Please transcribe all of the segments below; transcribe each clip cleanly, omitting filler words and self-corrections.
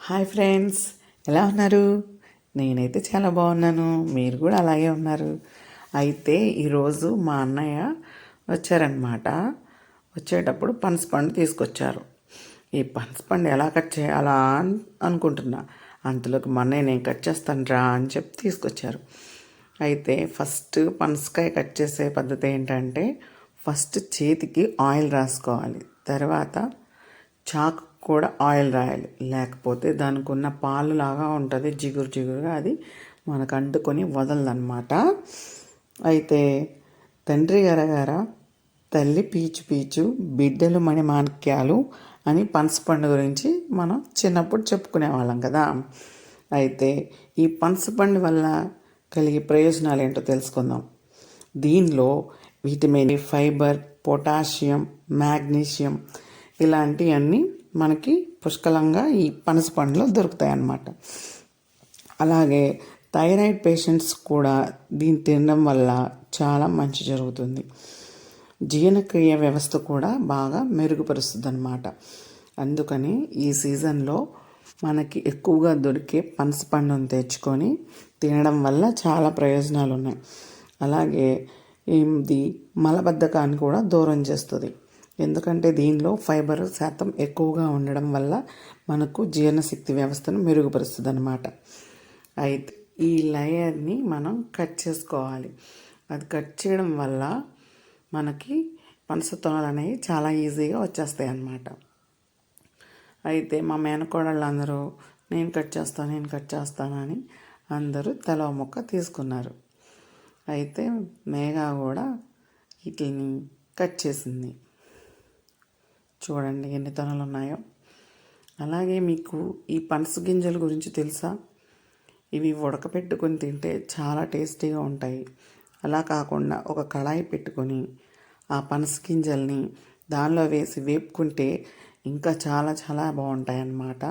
Hi friends, ఎలా ఉన్నారు? నేనైతే చాలా బాగున్నాను. మీరు కూడా అలాగే ఉన్నారు. అయితే ఈరోజు మా అన్నయ్య వచ్చారనమాట. వచ్చేటప్పుడు పనసపండు తీసుకొచ్చారు. ఈ పనసపండు ఎలా కట్ చేయాలా అని అనుకుంటున్నా. అంతలోకి మా అన్నయ్య నేను కట్ చేస్తాను రా అని చెప్పి తీసుకొచ్చారు. అయితే ఫస్ట్ పనసకాయ కట్ చేసే పద్ధతి ఏంటంటే ఫస్ట్ చేతికి ఆయిల్ రాసుకోవాలి. తర్వాత చాకు కూడా ఆయిల్ రాయాలి. లేకపోతే దానికి ఉన్న పాలు లాగా ఉంటుంది, జిగురు జిగురుగా, అది మనకు అంటుకొని వదలదన్నమాట. అయితే తండ్రి గార తల్లి పీచు పీచు బిడ్డలు మణిమాణిక్యాలు అని పనసపండు గురించి మనం చిన్నప్పుడు చెప్పుకునేవాళ్ళం కదా. అయితే ఈ పనసపండు వల్ల కలిగే ప్రయోజనాలు ఏంటో తెలుసుకుందాం. దీనిలో విటమిన్ ఫైబర్, పొటాషియం, మ్యాగ్నీషియం ఇలాంటివన్నీ మనకి పుష్కలంగా ఈ పనసపండులో దొరుకుతాయి అన్నమాట. అలాగే థైరాయిడ్ పేషెంట్స్ కూడా దీన్ని తినడం వల్ల చాలా మంచి జరుగుతుంది. జీర్ణక్రియ వ్యవస్థ కూడా బాగా మెరుగుపరుస్తుంది అన్నమాట. అందుకని ఈ సీజన్లో మనకి ఎక్కువగా దొరికే పనసపండును తెచ్చుకొని తినడం వల్ల చాలా ప్రయోజనాలు ఉన్నాయి. అలాగే ఇది మలబద్ధకాన్ని కూడా దూరం చేస్తుంది. ఎందుకంటే దీనిలో ఫైబర్ శాతం ఎక్కువగా ఉండడం వల్ల మనకు జీర్ణశక్తి వ్యవస్థను మెరుగుపరుస్తుంది అన్నమాట. అయితే ఈ లేయర్ని మనం కట్ చేసుకోవాలి. అది కట్ చేయడం వల్ల మనకి పనస తొనలు అనేవి చాలా ఈజీగా వచ్చేస్తాయి అన్నమాట. అయితే మా మేనకోడళ్ళు అందరూ నేను కట్ చేస్తాను అని అందరూ తల మొక్క తీసుకున్నారు. అయితే మేఘా కూడా వీటిని కట్ చేసింది. చూడండి ఎన్ని తొనలు ఉన్నాయో. అలాగే మీకు ఈ పనస గింజల గురించి తెలుసా? ఇవి ఉడకపెట్టుకొని తింటే చాలా టేస్టీగా ఉంటాయి. అలా కాకుండా ఒక కళాయి పెట్టుకొని ఆ పనస గింజల్ని దానిలో వేసి వేపుకుంటే ఇంకా చాలా చాలా బాగుంటాయి అన్నమాట.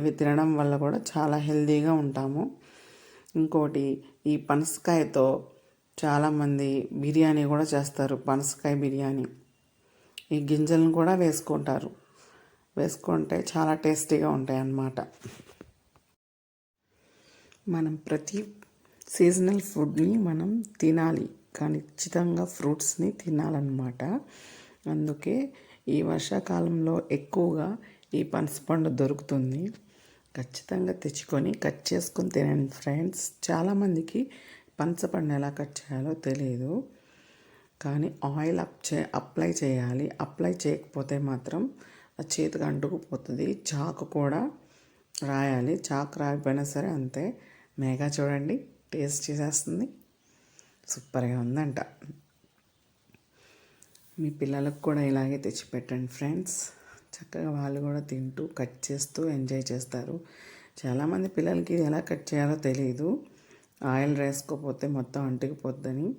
ఇవి తినడం వల్ల కూడా చాలా హెల్తీగా ఉంటాము. ఇంకోటి, ఈ పనసకాయతో చాలామంది బిర్యానీ కూడా చేస్తారు. పనసకాయ బిర్యానీ ఈ గింజలను కూడా వేసుకుంటే చాలా టేస్టీగా ఉంటాయి అన్నమాట. మనం ప్రతి సీజనల్ ఫుడ్ని మనం తినాలి, కానీ ఖచ్చితంగా ఫ్రూట్స్ని తినాలన్నమాట. అందుకే ఈ వర్షాకాలంలో ఎక్కువగా ఈ పనసపండు దొరుకుతుంది. ఖచ్చితంగా తెచ్చుకొని కట్ చేసుకొని తినండి ఫ్రెండ్స్. చాలామందికి పనసపండు ఎలా కట్ చేయాలో తెలియదు, కానీ ఆయిల్ అప్లై చేయాలి. అప్లై చేయకపోతే మాత్రం ఆ చేతికి అంటుకుపోతుంది. చాకు కూడా రాయాలి. చాకు రాకపోయినా సరే అంతే. మేఘా చూడండి టేస్ట్ చేసేస్తుంది, సూపర్గా ఉందంట. మీ పిల్లలకు కూడా ఇలాగే తెచ్చిపెట్టండి ఫ్రెండ్స్. చక్కగా వాళ్ళు కూడా తింటూ కట్ చేస్తూ ఎంజాయ్ చేస్తారు. చాలామంది పిల్లలకి ఇది ఎలా కట్ చేయాలో తెలియదు, ఆయిల్ వేసుకోకపోతే మొత్తం అంటుకుపోద్దని.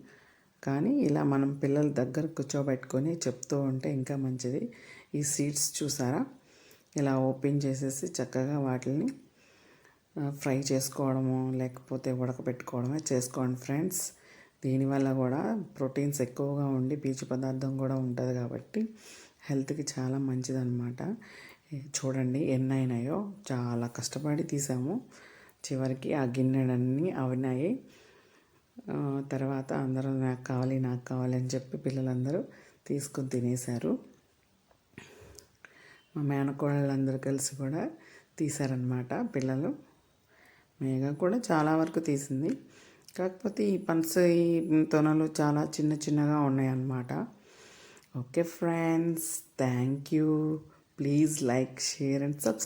కానీ ఇలా మనం పిల్లల దగ్గర కూర్చోబెట్టుకొని చెప్తూ ఉంటే ఇంకా మంచిది. ఈ సీడ్స్ చూసారా, ఇలా ఓపెన్ చేసేసి చక్కగా వాటిని ఫ్రై చేసుకోవడము లేకపోతే ఉడకబెట్టుకోవడమే చేసుకోండి ఫ్రెండ్స్. దీనివల్ల కూడా ప్రోటీన్స్ ఎక్కువగా ఉండి పీచు పదార్థం కూడా ఉంటుంది కాబట్టి హెల్త్కి చాలా మంచిదన్నమాట. చూడండి ఎన్ని అయినాయో, చాలా కష్టపడి తీసాము. చివరికి ఆ గిన్నెలన్నీ అయినాయి. తర్వాత అందరూ నాకు కావాలి అని చెప్పి పిల్లలందరూ తీసుకొని తినేశారు. మా మేనకోడళ్ళందరూ కలిసి కూడా తీశారనమాట పిల్లలు. మేఘ కూడా చాలా వరకు తీసింది. కాకపోతే ఈ పనస తొనలు చాలా చిన్న చిన్నగా ఉన్నాయన్నమాట. Okay friends, thank you. Please like, share and subscribe.